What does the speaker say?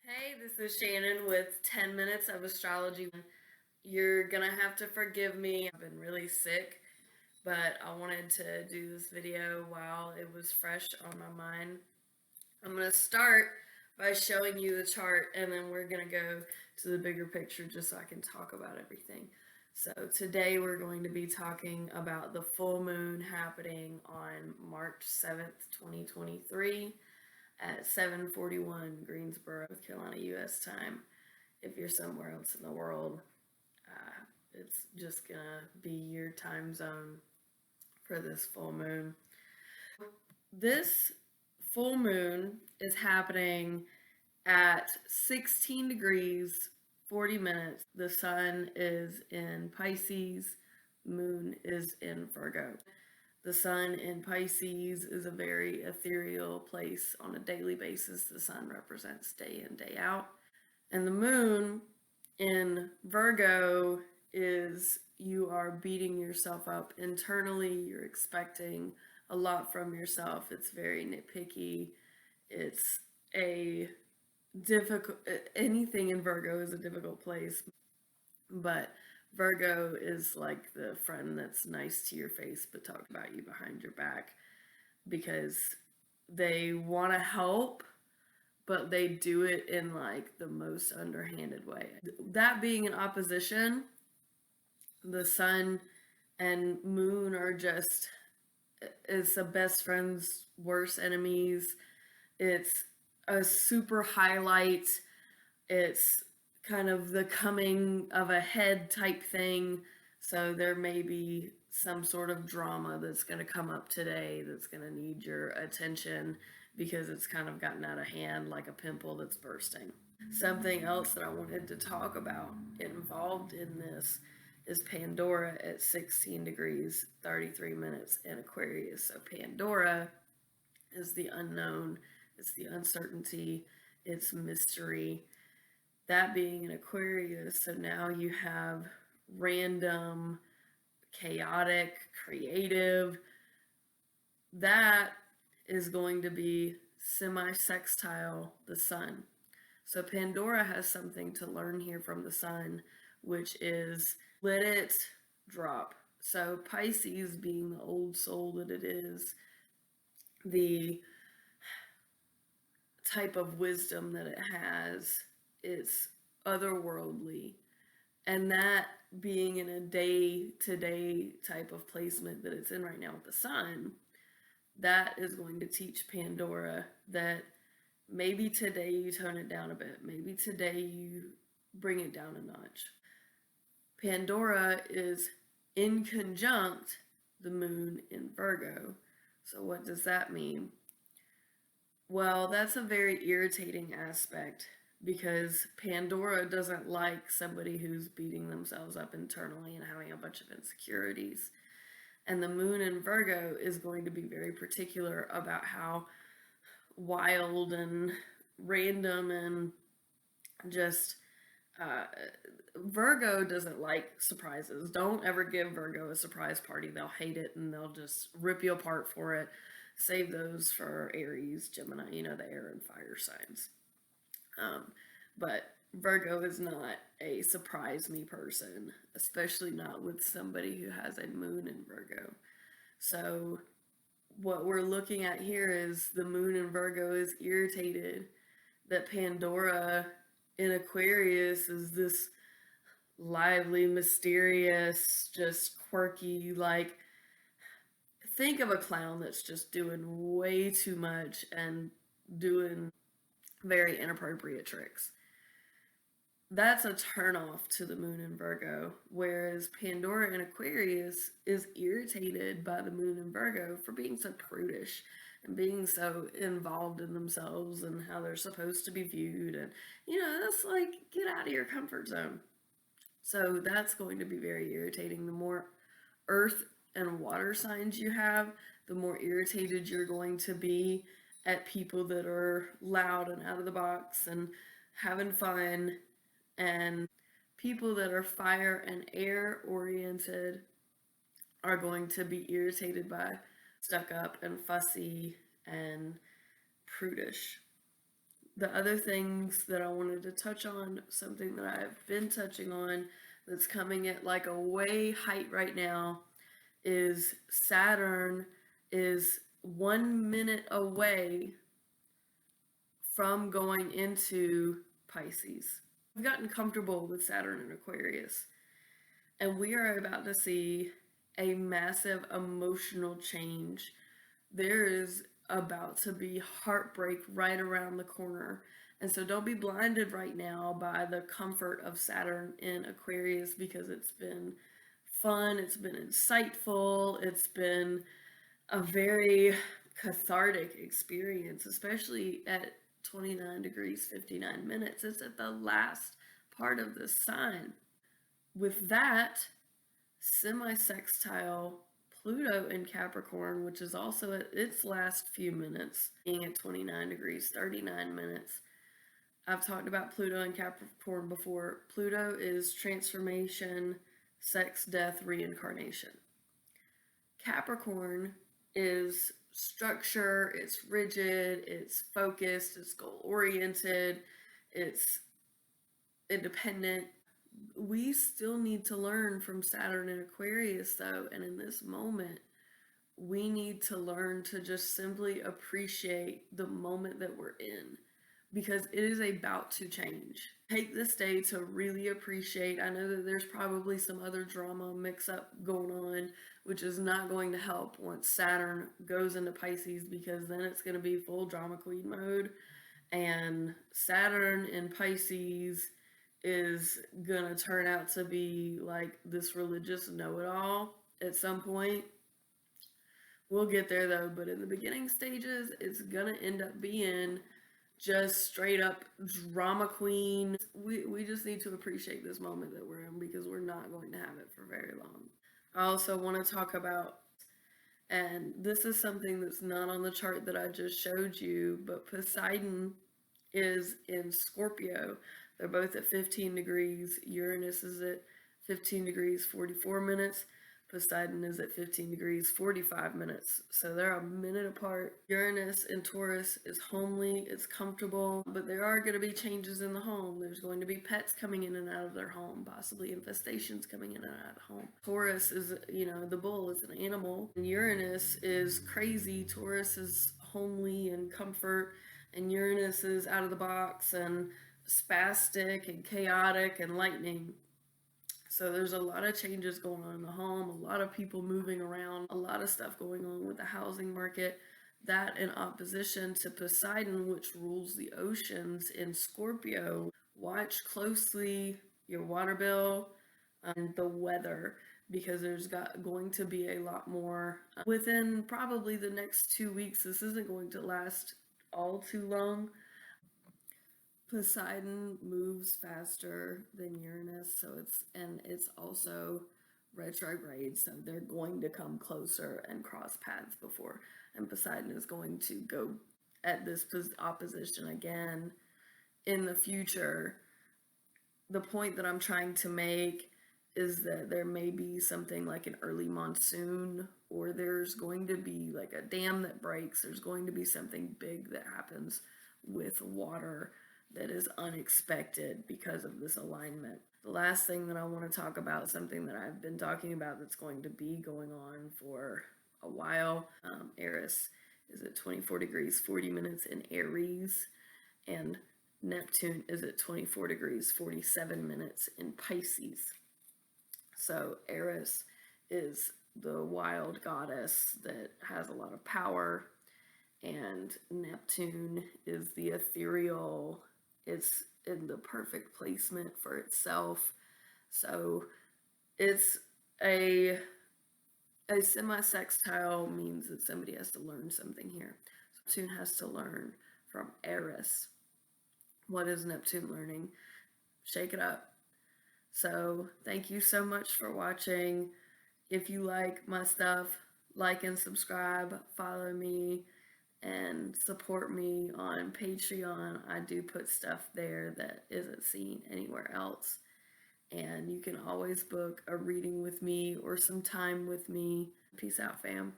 Hey, this is Shannon with 10 minutes of astrology. You're gonna have to forgive me. I've been really sick, but I wanted to do this video while it was fresh on my mind. I'm gonna start by showing you the chart, and then we're gonna go to the bigger picture just so I can talk about everything. So today we're going to be talking about the full moon happening on March 7th, 2023 at 7:41 Greensboro, North Carolina, U.S. time. If you're somewhere else in the world, it's just gonna be your time zone for this full moon. This full moon is happening at 16 degrees 40 minutes. The sun is in Pisces, moon is in Virgo. The sun in Pisces is a very ethereal place on a daily basis. The sun represents day in, day out. And the moon in Virgo is you are beating yourself up internally. You're expecting a lot from yourself. It's very nitpicky. It's a difficult, anything in Virgo is a difficult place. But Virgo is like the friend that's nice to your face but talk about you behind your back because they want to help, but they do it in like the most underhanded way. That being in opposition, the sun and moon are just, it's a best friend's worst enemies. It's a super highlight. It's kind of the coming of a head type thing. So there may be some sort of drama that's going to come up today that's going to need your attention because it's kind of gotten out of hand like a pimple that's bursting. Something else that I wanted to talk about involved in this is Pandora at 16 degrees 33 minutes in Aquarius. So Pandora is the unknown, it's the uncertainty, it's mystery. That being an Aquarius, so now you have random, chaotic, creative. That is going to be semi-sextile the sun. So Pandora has something to learn here from the sun, which is let it drop. So Pisces, being the old soul that it is, the type of wisdom that it has, it's otherworldly. And that being in a day-to-day type of placement that it's in right now with the sun, that is going to teach Pandora that maybe today you tone it down a bit. Maybe today you bring it down a notch. Pandora is in conjunct the moon in Virgo. So what does that mean? Well, that's a very irritating aspect because Pandora doesn't like somebody who's beating themselves up internally and having a bunch of insecurities. And the moon in Virgo is going to be very particular about how wild and random and just Virgo doesn't like surprises. Don't ever give Virgo a surprise party. They'll hate it and they'll just rip you apart for it. Save those for Aries, Gemini, the air and fire signs. But Virgo is not a surprise me person, especially not with somebody who has a moon in Virgo. So what we're looking at here is the moon in Virgo is irritated that Pandora in Aquarius is this lively, mysterious, just quirky, like, think of a clown that's just doing way too much and doing very inappropriate tricks. That's a turnoff to the moon in Virgo, whereas Pandora in Aquarius is irritated by the moon in Virgo for being so prudish and being so involved in themselves and how they're supposed to be viewed. And, that's like, get out of your comfort zone. So that's going to be very irritating. The more earth and water signs you have, the more irritated you're going to be at people that are loud and out of the box and having fun, and people that are fire and air oriented are going to be irritated by stuck up and fussy and prudish. The other things that I wanted to touch on, something that I've been touching on that's coming at like a way height right now, is Saturn is 1 minute away from going into Pisces. I've gotten comfortable with Saturn and Aquarius, and we are about to see a massive emotional change. There is about to be heartbreak right around the corner. And so don't be blinded right now by the comfort of Saturn in Aquarius, because it's been fun, it's been insightful, it's been a very cathartic experience, especially at 29 degrees 59 minutes. It's at the last part of the sign. With that, semi-sextile Pluto in Capricorn, which is also at its last few minutes, being at 29 degrees 39 minutes. I've talked about Pluto in Capricorn before. Pluto is transformation, sex, death, reincarnation. Capricorn is structure, it's rigid, it's focused, it's goal-oriented, it's independent. We still need to learn from Saturn and Aquarius, though, and in this moment, we need to learn to just simply appreciate the moment that we're in, because it is about to change. Take this day to really appreciate. I know that there's probably some other drama mix-up going on, which is not going to help once Saturn goes into Pisces, because then it's going to be full drama queen mode, and Saturn in Pisces is gonna turn out to be like this religious know-it-all at some point. We'll get there though, but in the beginning stages, it's gonna end up being just straight up drama queen. We just need to appreciate this moment that we're in, because we're not going to have it for very long. I also want to talk about, and this is something that's not on the chart that I just showed you, but Poseidon is in Scorpio. They're both at 15 degrees. Uranus is at 15 degrees 44 minutes. Poseidon is at 15 degrees 45 minutes. So they're a minute apart. Uranus in Taurus is homely, it's comfortable, but there are going to be changes in the home. There's going to be pets coming in and out of their home, possibly infestations coming in and out of the home. Taurus is, the bull is an animal. And Uranus is crazy. Taurus is homely and comfort, and Uranus is out of the box and spastic and chaotic and lightning. So there's a lot of changes going on in the home, a lot of people moving around, a lot of stuff going on with the housing market. That in opposition to Poseidon, which rules the oceans in Scorpio. Watch closely your water bill and the weather, because there's going to be a lot more within probably the next 2 weeks. This isn't going to last all too long. Poseidon moves faster than Uranus, so it's also retrograde, so they're going to come closer and cross paths before, and Poseidon is going to go at this opposition again in the future. The point that I'm trying to make is that there may be something like an early monsoon, or there's going to be like a dam that breaks. There's going to be something big that happens with water that is unexpected because of this alignment. The last thing that I want to talk about, something that I've been talking about that's going to be going on for a while. Eris is at 24 degrees 40 minutes in Aries, and Neptune is at 24 degrees 47 minutes in Pisces. So Eris is the wild goddess that has a lot of power, and Neptune is the ethereal. It's in the perfect placement for itself. So it's a semi-sextile means that somebody has to learn something here. Neptune has to learn from Eris. What is Neptune learning? Shake it up. So thank you so much for watching. If you like my stuff, like and subscribe, follow me, and support me on Patreon. I do put stuff there that isn't seen anywhere else. And you can always book a reading with me or some time with me. Peace out, fam.